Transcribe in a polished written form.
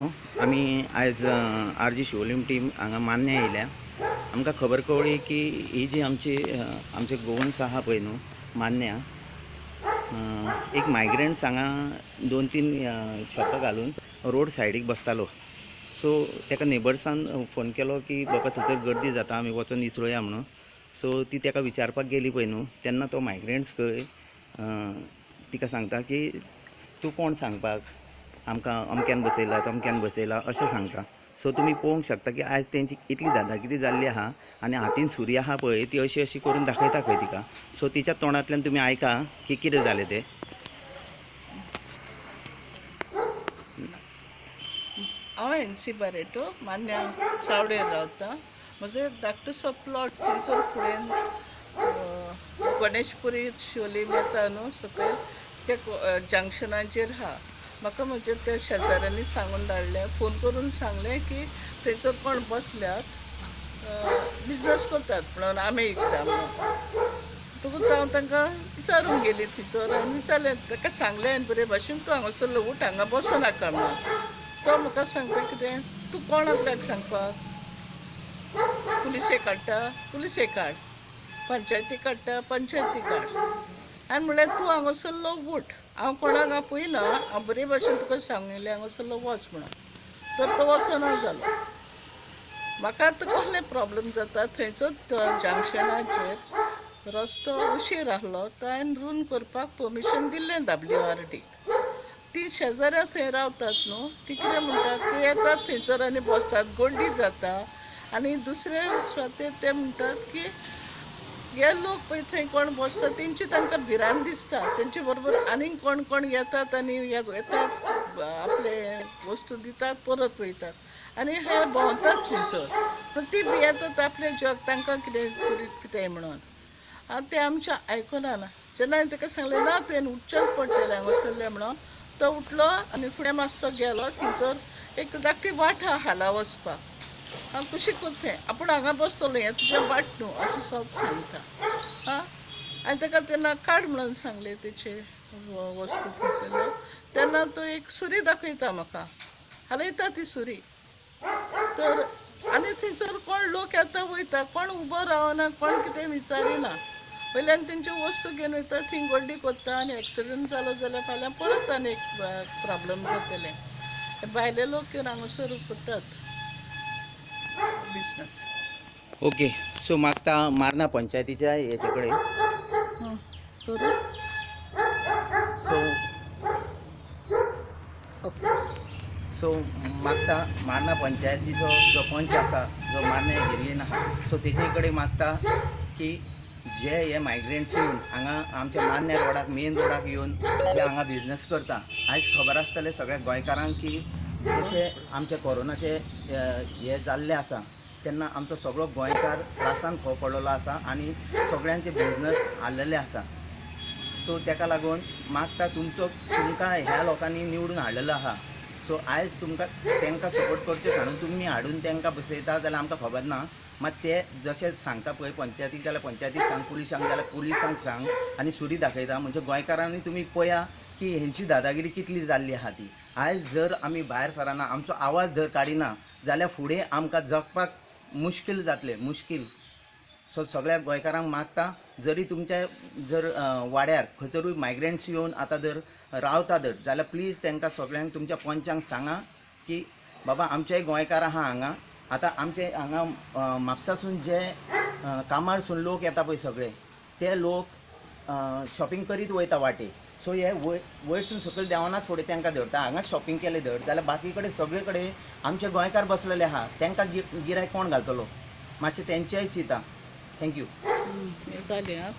आमी आयज R G Siolim team हांगा मान्य येयल्या. आमकां खबर कवळी की ही जी आमचे गोवन्स आहा पळय न्हू मान्या, एक मायग्रंट्स हांगा 2-3 छतां घालून रोड सायडीक बसतालो. सो ताका नेबर्सान फोन केलो की बाबा थंयसर गर्दी जाता, आमी वचून निसळुया म्हणून. सो ती ताका विचारपाक गेली पळय न्हू, तेन्ना तो मायग्रंट्स खंय तिका सांगता की तूं कोण सांगपाक, आमकां अमक्यान बसयला तमक्यान बसयला अशें सांगता. सो तुमी पळोवंक शकता की आयज तेंची इतली दादागिरी जाल्ली आहा आनी हातीन सुरी आहा पळय ती अशी अशी करून दाखयता खंय तिका. सो तिच्या तोंडांतल्यान तुमी आयका की कितें जालें तें. हांव एनसी बारेटो मान्या सावडेर रावता. म्हजो एक धाकटुसो प्लॉट थंयसर फुडें गणेशपुरी शिवलीम येता न्हू सकयल ते जंक्शनाचेर आहा. म्हाका म्हज्या त्या शेजाऱ्यांनी सांगून धाडलें, फोन करून सांगलें की थंयसर कोण बसल्यात, बिजनस करतात म्हणून आमे विकता म्हणून. तुका हांव तांकां विचारूंक गेली थंयसर आनी विचारलें, ताका सांगलें हांवें बरे भाशेन तूं हांगासरलो उठ, हांगा बसो नाका म्हणून. तो म्हाका सांगता कितें, तूं कोण आपल्याक सांगपाक, पुलिशेक काडटा पुलिशेक काड, पंचायतीक काडटा पंचायतीक काड. आनी म्हणल्यार तूं हांगासरलो उठ, हांव कोणाक आपयना, हांव बरे भाशेन तुका सांगिल्लें हांगासरलो वच म्हणून. तर तो वचना जालो. म्हाका आतां कसले प्रॉब्लेम जाता, थंयचो जंक्शनाचेर रस्तो उशीर आहलो तो हांवें रूंद करपाक परमिशन दिल्लें WRDक. ती शेजाऱ्या थंय रावतात न्हू, ती कितें म्हणटात, ते येतात थंयसर आनी बसतात, गर्दी जाता. आनी दुसरे सुवातेर ते म्हणटात की हे लोक पळय थंय कोण बसता तेंची तांकां भिरांत दिसता, तेंचे बरोबर आनीक कोण कोण येतात आनी येतात आपले वस्तू दितात परत वयतात आनी हे भोंवतात थंयसर. पूण ती येतात आपले जग तांकां कितें करीत कितें म्हणून. आनी ते आमचें आयकना. जेन्ना हांवें ताका सांगलें ना तुवें उठचेंच पडटलें हांगासरलें म्हणून, तो उठलो आनी फुडें मातसो गेलो. थंयसर एक धाकटी वाट आहा हाला वचपाक. हांव कशी करतें, आपूण हांगा बसतलो, हें तुजें वाट न्हू अशें सांगता. हांवें ताका तेन्ना काड म्हणून सांगलें तेचे वस्तू थंयसरल्यो. तेन्ना तो एक सुरी दाखयता म्हाका, हालयता ती सुरी. तर आनी थंयसर कोण लोक येता वयता, कोण उबो रावना, कोण कितें विचारिना. वयल्यान तेंच्यो वस्तू घेवन वयता, थंय गर्दी करता आनी एक्सिडंट जालो जाल्यार फाल्यां परत आनी एक प्रॉब्लेम जातलें. भायले लोक येवन हांगासर करतात बिजनस. ओके. सो मागता मारना पंचायतीच्या हेचे कडेन. So okay. सो मागता मारना पंचायतीचो जो पंच आसा, जो मारण्या एरियेन आहा, सो तेजे कडेन मागता की जे मायग्रंट्स येवन हांगा आमच्या मान्या रोडाक मेन रोडाक येवन जे हांगा बिजनस करता. आयज खबर आसतलें सगळ्या गोंयकारांक की जशें आमचे कोरोनाचे हे जाल्ले आसा तेन्ना आमचो सगळो गोंयकार त्रासान पडलेलो आसा आनी सगळ्यांचे बिजनस हाल्लेले आसा. सो ताका लागून मागता तुमकां ह्या लोकांनी निवडून हाडलेलो आहा. सो आयज तुमकां तांकां सपोर्ट करचें सांगून तुमी हाडून तांकां बसयता जाल्यार आमकां खबर ना. मात ते जशें सांगता पळय पंचायतीक जाल्यार पंचायतीक सांग, पुलिसांक जाल्यार पुलिसांक सांग आनी सुरी दाखयता. म्हणजे गोंयकारांनी तुमी पळया की हेंची दादागिरी कितली जाल्ली आहा ती. आयज जर आमी भायर सराना, आमचो आवाज जर काडिना जाल्यार फुडें आमकां जगपाक मुश्कील जातलें, मुश्कील. सो सगळ्या गोंयकारांक मागता, जरी तुमच्या जर वाड्यार खंयसरूय मायग्रंट्स येवन आतां जर रावता जर जाल्यार प्लीज तांकां सगळ्यांक तुमच्या पंचांक सांगा की बाबा आमचेय गोंयकार आहा हांगा. आतां आमचे हांगा म्हापसासून जे कामारसून लोक येता पळय सगळे ते लोक शॉपिंग करीत वयता वाटेक. सो हे वयरसून सकयल देंवनाच फुडें तांकां धरता. हांगाच शॉपिंग केलें धर जाल्यार बाकी कडेन सगळे कडेन आमचे गोंयकार बसलेले आहा, तांकां गिरायक कोण घालतलो. मातशें तेंचेय चिंता. थँक्यू. जालें आं.